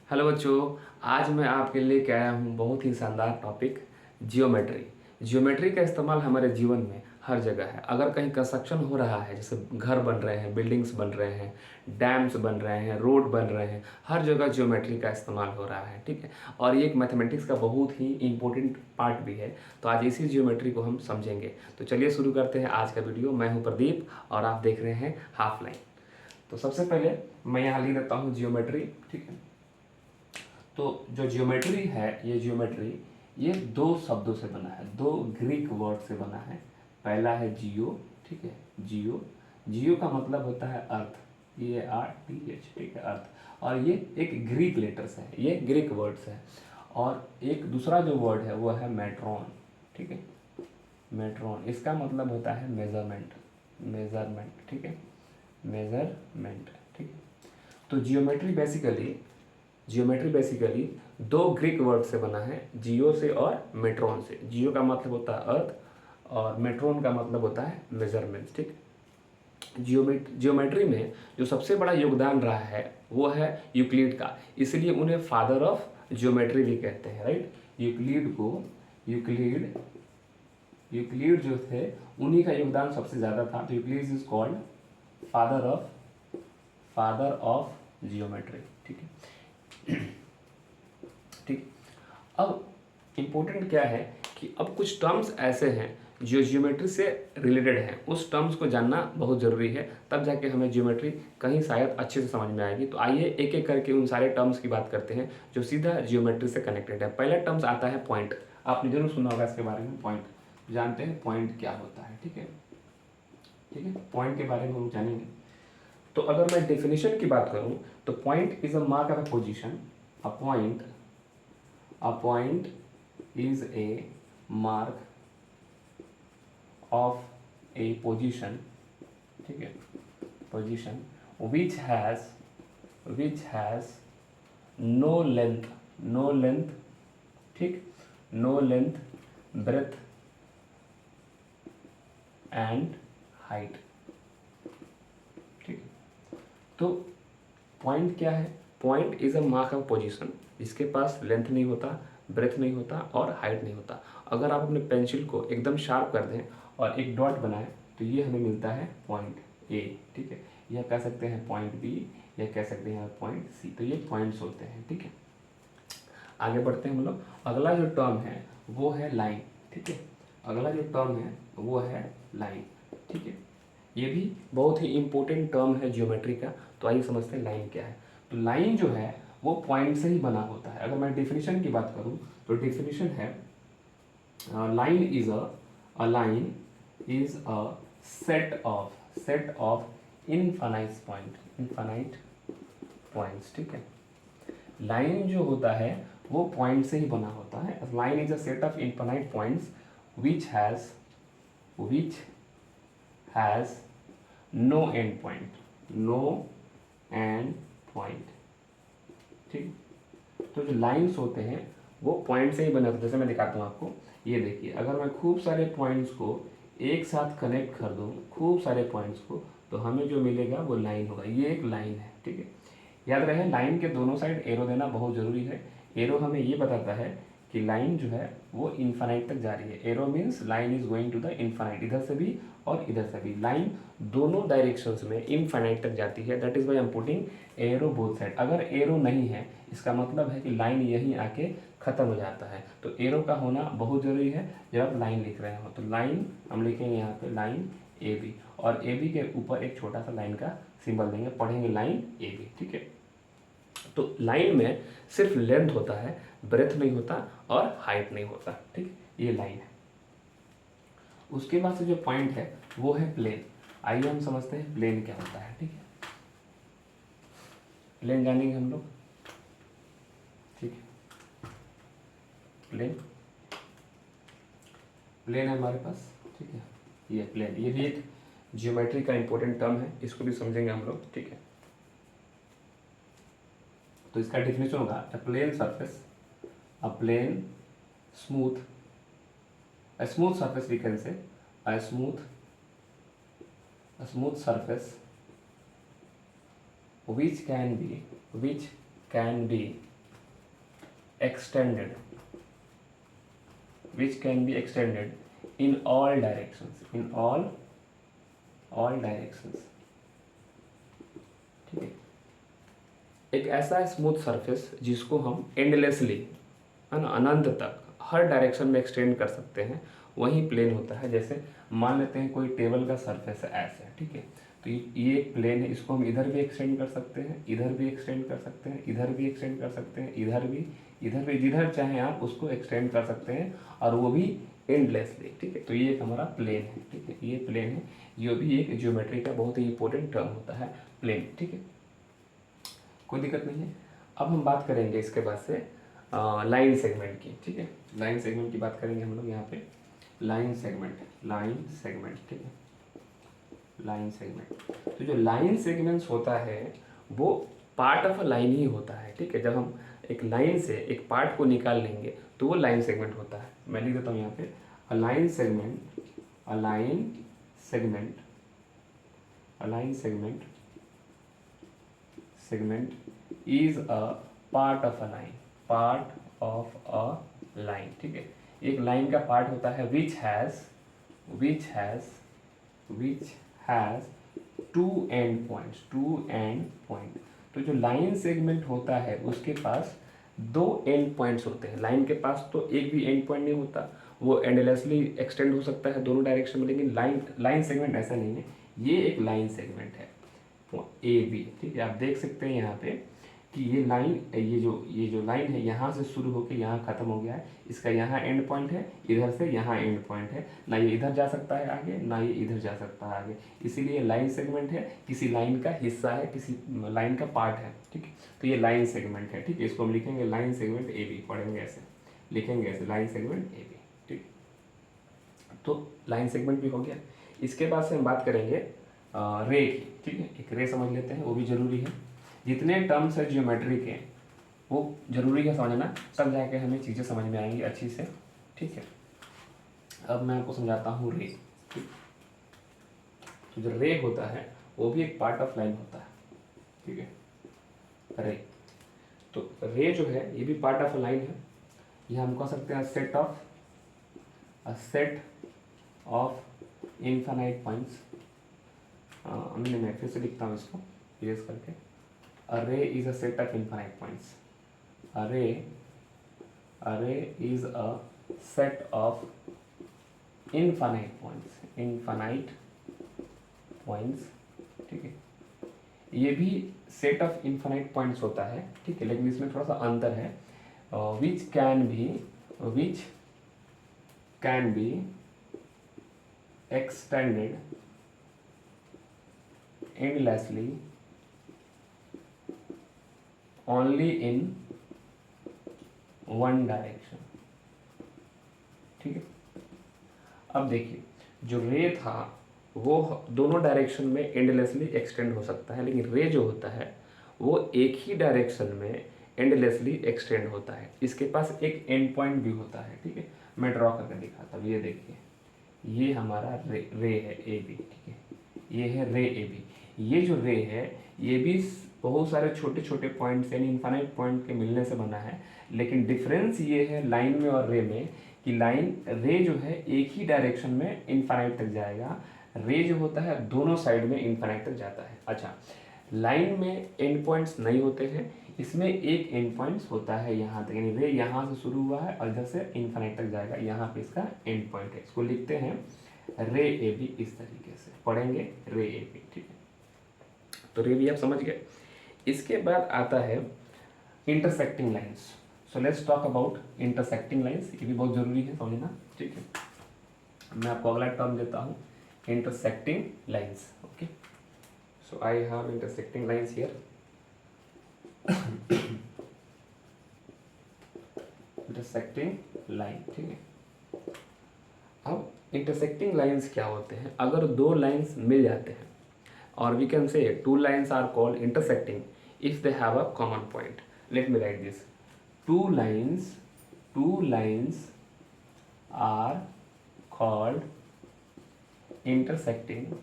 Hello बच्चों, आज मैं आपके लिए लेके आया हूँ बहुत ही शानदार टॉपिक जियोमेट्री। जियोमेट्री का इस्तेमाल हमारे जीवन में हर जगह है। अगर कहीं कंस्ट्रक्शन हो रहा है, जैसे घर बन रहे हैं, बिल्डिंग्स बन रहे हैं, डैम्स बन रहे हैं, रोड बन रहे हैं, हर जगह जियोमेट्री का इस्तेमाल हो रहा है। ठीक है, और ये एक मैथमेटिक्स का बहुत ही इंपॉर्टेंट पार्ट भी है। तो आज इसी जियोमेट्री को हम समझेंगे। तो चलिए शुरू करते हैं आज का वीडियो। मैं हूँ प्रदीप और आप देख रहे हैं हाफ लाइन। तो सबसे पहले मैं यहाँ लिख देता हूँ जियोमेट्री। ठीक है, तो जो जियोमेट्री है, ये जियोमेट्री ये दो शब्दों से बना है, दो ग्रीक वर्ड से बना है। पहला है जियो। ठीक है, जियो। जियो का मतलब होता है अर्थ, EARTH। ठीक है, अर्थ। और ये एक ग्रीक लेटर्स है, ये ग्रीक वर्ड्स है। और एक दूसरा जो वर्ड है वो है मेट्रॉन। ठीक है, मेट्रॉन, इसका मतलब होता है मेजरमेंट। मेजरमेंट, ठीक है, मेजरमेंट। ठीक है, तो जियोमेट्री बेसिकली दो ग्रीक वर्ड से बना है, जियो से और मेट्रॉन से। जियो का मतलब होता है अर्थ और मेट्रॉन का मतलब होता है मेजरमेंट्स। ठीक, जियोमेट्री में जो सबसे बड़ा योगदान रहा है वो है यूक्लिड का, इसलिए उन्हें फादर ऑफ जियोमेट्री भी कहते हैं। राइट, यूक्लिड को, यूक्लिड यूक्लिड जो थे उन्हीं का योगदान सबसे ज़्यादा था। तो Euclid is called father of geometry. ठीक है, ठीक। अब इम्पोर्टेंट क्या है कि अब कुछ टर्म्स ऐसे हैं जो जियोमेट्री से रिलेटेड हैं, उस टर्म्स को जानना बहुत ज़रूरी है, तब जाके हमें जियोमेट्री कहीं शायद अच्छे से समझ में आएगी। तो आइए एक एक करके उन सारे टर्म्स की बात करते हैं जो सीधा जियोमेट्री से कनेक्टेड है। पहला टर्म्स आता है पॉइंट। आपने जरूर सुना होगा इसके बारे में, पॉइंट। जानते हैं पॉइंट क्या होता है। ठीक है, ठीक है, पॉइंट के बारे में हम जानेंगे। तो अगर मैं डेफिनेशन की बात करूं तो point is a mark of a position. A point is a mark of a position, ठीक है, position which has no length, ठीक, no length, breadth and height। ठीक, तो पॉइंट क्या है? Point is a mark of position, जिसके पास length नहीं होता, ब्रेथ नहीं होता और हाइट नहीं होता। अगर आप अपने पेंसिल को एकदम शार्प कर दें और एक डॉट बनाएं तो ये हमें मिलता है पॉइंट ए। ठीक है, यह कह सकते हैं पॉइंट बी, या कह सकते हैं पॉइंट सी। तो ये पॉइंट्स होते हैं। ठीक है, आगे बढ़ते हैं हम लोग। अगला जो टर्म है वो है लाइन। ठीक है, अगला जो टर्म है वो है लाइन। ठीक है, ये भी बहुत ही इंपॉर्टेंट टर्म है जियोमेट्री का। तो आइए समझते हैं लाइन क्या है। तो लाइन जो है वो पॉइंट से ही बना होता है। अगर मैं डेफिनेशन की बात करूं तो डेफिनेशन है line is a set of infinite points. ठीक है, लाइन जो होता है वो पॉइंट से ही बना होता है। Line is a set of infinite points which has no end point. ठीक, तो जो लाइंस होते हैं वो पॉइंट से ही बने होते हैं। जैसे मैं दिखाता हूँ आपको, ये देखिए, अगर मैं खूब सारे पॉइंट्स को एक साथ कनेक्ट कर दूँ, खूब सारे पॉइंट्स को, तो हमें जो मिलेगा वो लाइन होगा। ये एक लाइन है। ठीक है, याद रहे लाइन के दोनों साइड एरो देना बहुत ज़रूरी है। एरो हमें ये बताता है कि लाइन जो है वो इन्फानाइट तक जा रही है। Arrow means line is going to the infinite, इधर से भी और इधर से भी। लाइन दोनों डायरेक्शंस में इनफाइनाइट तक जाती है। That is why I'm putting arrow both side. अगर एरो नहीं है इसका मतलब है कि लाइन यहीं आके खत्म हो जाता है। तो एरो का होना बहुत जरूरी है जब आप लाइन लिख रहे हो। तो लाइन हम लिखेंगे यहाँ पे लाइन ए बी, और ए बी के ऊपर एक छोटा सा लाइन का सिंबल देंगे, पढ़ेंगे लाइन ए बी। ठीक है, तो लाइन में सिर्फ लेंथ होता है, ब्रेथ नहीं होता और हाइट नहीं होता। ठीक, ये लाइन है। उसके बाद से जो पॉइंट है वो है प्लेन। आइए हम समझते हैं प्लेन क्या होता है। ठीक है, प्लेन जानेंगे हम लोग। ठीक है, प्लेन प्लेन है हमारे पास। ठीक है, ये प्लेन, ये भी एक जियोमेट्री का इंपॉर्टेंट टर्म है, इसको भी समझेंगे हम लोग। ठीक है, तो इसका डेफिनेशन होगा a plane surface, a plane smooth, a smooth surface we can say, a smooth surface which can be extended, which can be extended in all directions, in all directions, ठीक है। एक ऐसा स्मूथ सरफेस जिसको हम endlessly, है ना, अनंत तक हर direction में एक्सटेंड कर सकते हैं, वही प्लेन होता है। जैसे मान लेते हैं कोई टेबल का सरफेस है ऐसे, ठीक है, तो ये एक प्लेन है, इसको हम इधर भी एक्सटेंड कर सकते हैं, इधर भी एक्सटेंड कर सकते हैं, इधर भी एक्सटेंड कर सकते हैं, इधर भी, जिधर चाहें आप उसको एक्सटेंड कर सकते हैं, और वो भी एंडलेसली, ठीक है। तो ये एक हमारा प्लेन है, ठीक है, ये प्लेन है, ये भी एक ज्योमेट्री का बहुत ही इंपॉर्टेंट टर्म होता है प्लेन, ठीक है, कोई दिक्कत नहीं है। अब हम बात करेंगे इसके बाद से लाइन सेगमेंट की, ठीक है, लाइन सेगमेंट की बात करेंगे हम लोग यहाँ पे। लाइन सेगमेंट, ठीक है, लाइन सेगमेंट। तो जो लाइन सेगमेंट्स होता है वो पार्ट ऑफ अ लाइन ही होता है, ठीक है। जब हम एक लाइन से एक पार्ट को निकाल लेंगे तो वो लाइन सेगमेंट होता है। मैं लिख देता हूँ यहाँ पे, a line segment, a line segment, a line segment, segment is a part of a line, part of a line, ठीक है। एक लाइन का पार्ट होता है which has two end points, two end point. तो जो लाइन सेगमेंट होता है उसके पास दो एंड पॉइंट्स होते हैं। लाइन के पास तो एक भी एंड पॉइंट नहीं होता, वो एंडलेसली एक्सटेंड हो सकता है दोनों डायरेक्शन में, लेकिन लाइन सेगमेंट ऐसा नहीं है। ये एक लाइन सेगमेंट है ए बी, ठीक है। आप देख सकते हैं यहाँ पे कि ये लाइन, ये जो लाइन है यहाँ से शुरू होकर यहाँ खत्म हो गया है, इसका यहाँ एंड पॉइंट है, इधर से यहाँ एंड पॉइंट है, ना ये इधर जा सकता है आगे, ना ये इधर जा सकता है आगे, इसीलिए लाइन सेगमेंट है, किसी लाइन का हिस्सा है, किसी लाइन का पार्ट है, ठीक है। तो ये लाइन सेगमेंट है, ठीक है। इसको हम लिखेंगे लाइन सेगमेंट ए बी, पढ़ेंगे ऐसे, लिखेंगे ऐसे, लाइन सेगमेंट ए बी, ठीक। तो लाइन सेगमेंट भी हो गया। इसके बाद से हम बात करेंगे रे की, ठीक है। एक रे समझ लेते हैं, वो भी जरूरी है। जितने टर्म्स है ज्योमेट्री के वो जरूरी है समझना, तब जाके हमें चीज़ें समझ में आएंगी अच्छी से, ठीक है। अब मैं आपको समझाता हूँ रे, ठीक। तो जो रे होता है वो भी एक पार्ट ऑफ लाइन होता है, ठीक है। रे, तो रे जो है ये भी पार्ट ऑफ लाइन है। ये हम कह सकते हैं सेट ऑफ इनफाइनाइट पॉइंट्स। मैं फिर से लिखता हूँ इसको इरेज करके। Array is a set of infinite points. Array is a set of infinite points. Infinite points, ठीक है। ये भी सेट ऑफ इनफाइनाइट पॉइंट्स होता है, ठीक है, लेकिन इसमें थोड़ा सा अंतर है। Which can be extended endlessly only in one direction, ठीक है। अब देखिए, जो रे था वो दोनों डायरेक्शन में एंडलेसली एक्सटेंड हो सकता है, लेकिन रे जो होता है वो एक ही डायरेक्शन में एंडलेसली एक्सटेंड होता है। इसके पास एक एंड पॉइंट भी होता है, ठीक है। मैं ड्रॉ करके दिखाता हूँ। ये देखिए, ये हमारा रे है ए बी, ठीक है, ये है रे ए बी। ये जो रे है ये भी बहुत सारे छोटे छोटे पॉइंट्स यानी इनफाइनाइट पॉइंट के मिलने से बना है, लेकिन डिफरेंस ये है लाइन में और रे में कि रे जो है एक ही डायरेक्शन में इनफाइनाइट तक जाएगा, रे जो होता है दोनों साइड में इनफाइनाइट तक जाता है। अच्छा, लाइन में एंड पॉइंट्स नहीं होते हैं, इसमें एक एंड पॉइंट्स होता है यहाँ तक, यानी रे यहाँ से शुरू हुआ है और इधर से इनफाइनाइट तक जाएगा, यहाँ पे इसका एंड पॉइंट है। इसको लिखते हैं रे ए बी, इस तरीके से पढ़ेंगे रे ए बी, ठीक है। तो रे बी आप समझ गए। इसके बाद आता है intersecting lines. So let's talk about intersecting lines. ये भी बहुत जरूरी है समझना, ठीक है। मैं आपको अगला टर्म देता हूँ, intersecting lines, okay. So I have intersecting lines here. Intersecting line, ठीक है। अब इंटरसेक्टिंग लाइंस क्या होते हैं? अगर दो लाइंस मिल जाते हैं, और we can say two lines are called intersecting if they have a common point. Let me write this. Two lines are called intersecting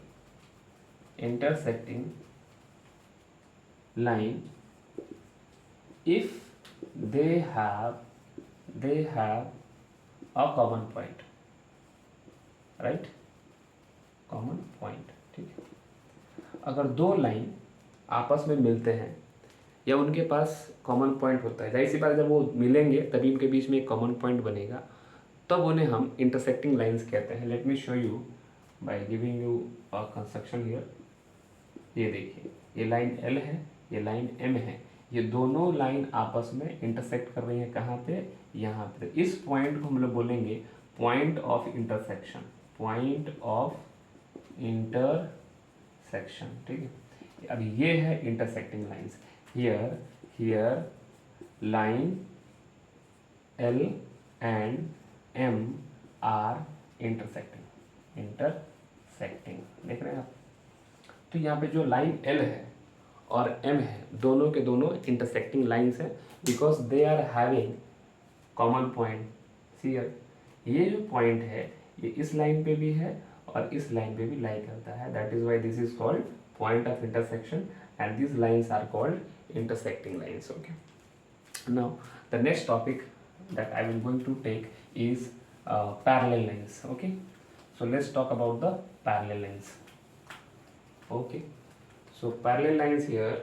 line if they have they have a common point, right, common point, ठीक है। अगर दो line आपस में मिलते हैं या उनके पास कॉमन पॉइंट होता है, जाहिर सी बात जब वो मिलेंगे तभी उनके बीच में एक कॉमन पॉइंट बनेगा, तब उन्हें हम इंटरसेक्टिंग लाइंस कहते हैं। Let me show you by giving you a construction here. ये देखिए, ये लाइन L है, ये लाइन M है, ये दोनों लाइन आपस में इंटरसेक्ट कर रही हैं। कहाँ पे? यहाँ पे। इस पॉइंट को हम लोग बोलेंगे point of intersection, point of intersection, ठीक है। अब ये है intersecting lines. Here line L and M are intersecting, देख रहे हैं आप। तो यहाँ पे जो लाइन L है और M है, दोनों के दोनों इंटरसेक्टिंग लाइंस हैं, because they are having common point. See ये जो पॉइंट है ये इस लाइन पे भी है और इस लाइन पे भी लाई करता है, that is why this is called point of intersection and this lines are called intersecting lines. Okay, now the next topic that I will going to take is parallel lines. Okay, so let's talk about the parallel lines. Okay, so parallel lines here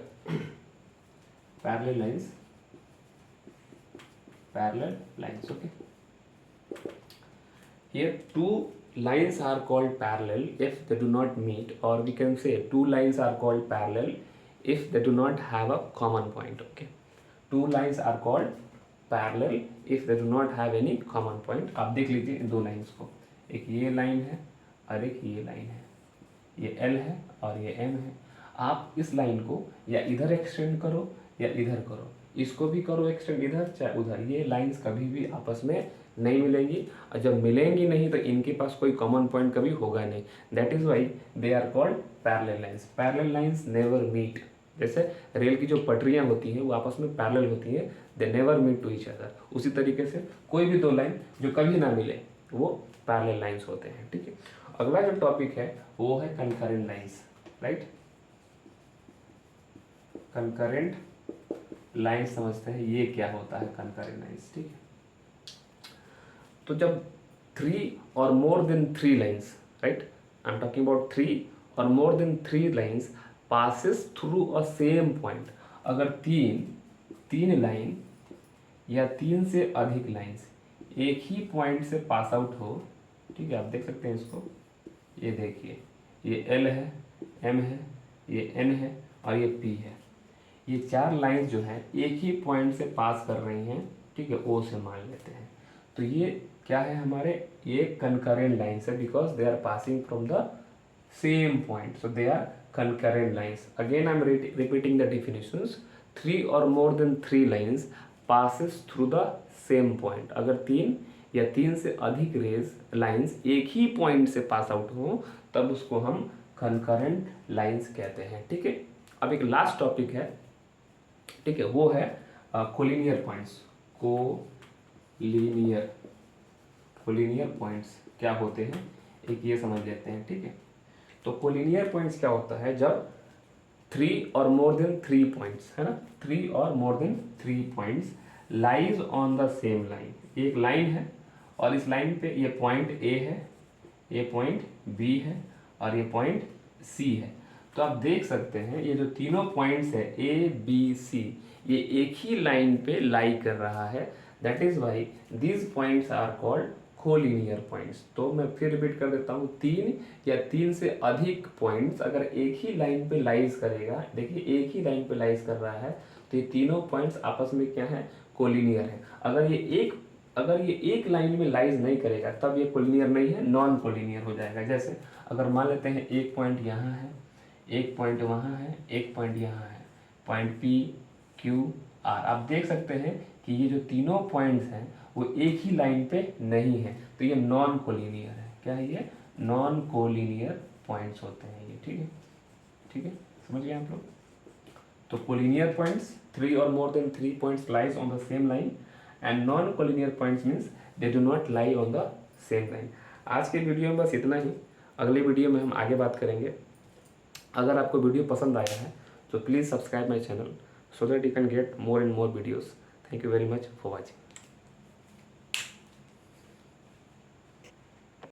parallel lines. Okay, here two lines are called parallel if they do not meet, or we can say two lines are called parallel if they do not have a common point. Okay, two lines are called parallel if they do not have any common point. आप देख लीजिए इन दो lines को, एक ये line है और एक ये लाइन है, ये L है और ये M है। आप इस लाइन को या इधर एक्सटेंड करो या इधर करो, इसको भी करो एक्सटेंड इधर चाहे उधर, ये लाइंस कभी भी आपस में नहीं मिलेंगी, और जब मिलेंगी नहीं तो इनके पास कोई कॉमन पॉइंट कभी होगा नहीं। That is why they are called parallel lines. Parallel lines never meet. जैसे रेल की जो पटरियां होती हैं वो आपस में पैरेलल होती हैं, they never meet to each other. उसी तरीके से कोई भी दो लाइन जो कभी ना मिले वो पैरेलल लाइंस होते हैं, ठीक है। अगला जो टॉपिक है वो है concurrent lines, right. Concurrent lines समझते हैं ये क्या होता है कंकरेंट लाइंस, ठीक है। तो जब 3 और more than 3 lines, right, I am talking about 3 और more than 3 lines passes through a same point। अगर तीन लाइन या 3 से अधिक लाइंस एक ही पॉइंट से पास आउट हो, ठीक है, आप देख सकते हैं इसको, ये देखिए, ये L है, M है, ये N है और ये P है। ये 4 लाइंस जो हैं एक ही पॉइंट से पास कर रही हैं, ठीक है, O से मान लेते हैं। तो ये क्या है हमारे, ये कंकरेंट लाइंस है, because they are passing from the same point, so they are concurrent lines. Again I am repeating the definitions. 3 or more than 3 lines passes through the same point। अगर 3 या 3 से अधिक लाइंस एक ही point से pass out हो तब उसको हम concurrent लाइंस कहते हैं, ठीक है। अब एक लास्ट टॉपिक है, ठीक है, वो है कोलिनियर पॉइंट्स। कोलिनियर पॉइंट्स क्या होते हैं एक ये समझ लेते हैं, ठीक है। तो कोलिनियर पॉइंट्स क्या होता है, जब 3 और मोर देन 3 पॉइंट्स, है ना, 3 और more than 3 points lies on the same line. एक लाइन है और इस लाइन पे ये पॉइंट A है, ये पॉइंट B है और ये पॉइंट C है। तो आप देख सकते हैं ये जो तीनों पॉइंट्स है A B C, ये एक ही लाइन पे लाई कर रहा है, that is why these points are called collinear points. तो मैं फिर रिपीट कर देता हूँ, 3 या 3 से अधिक पॉइंट्स अगर एक ही लाइन पे लाइज करेगा, देखिए एक ही लाइन पे लाइज कर रहा है, तो ये तीनों पॉइंट्स आपस में क्या है, कोलिनियर है। अगर ये एक लाइन में लाइज नहीं करेगा तब ये कोलिनियर नहीं है, नॉन कोलिनियर हो जाएगा। जैसे अगर मान लेते हैं एक पॉइंट यहाँ है, एक पॉइंट वहाँ है, एक पॉइंट यहाँ है, पॉइंट P Q R, आप देख सकते हैं कि ये जो तीनों पॉइंट्स हैं वो एक ही लाइन पे नहीं है, तो ये नॉन कोलिनियर है। क्या है ये, नॉन कोलिनियर पॉइंट्स होते हैं ये, ठीक है, ठीक है, समझ गए आप लोग। तो कोलिनियर पॉइंट्स 3 और more than 3 points lies on the same line and non collinear points means they do not lie on the same line. आज के वीडियो में बस इतना ही, अगले वीडियो में हम आगे बात करेंगे। अगर आपको वीडियो पसंद आया है तो please subscribe my channel so that you can get more and more videos. Thank you very much for watching.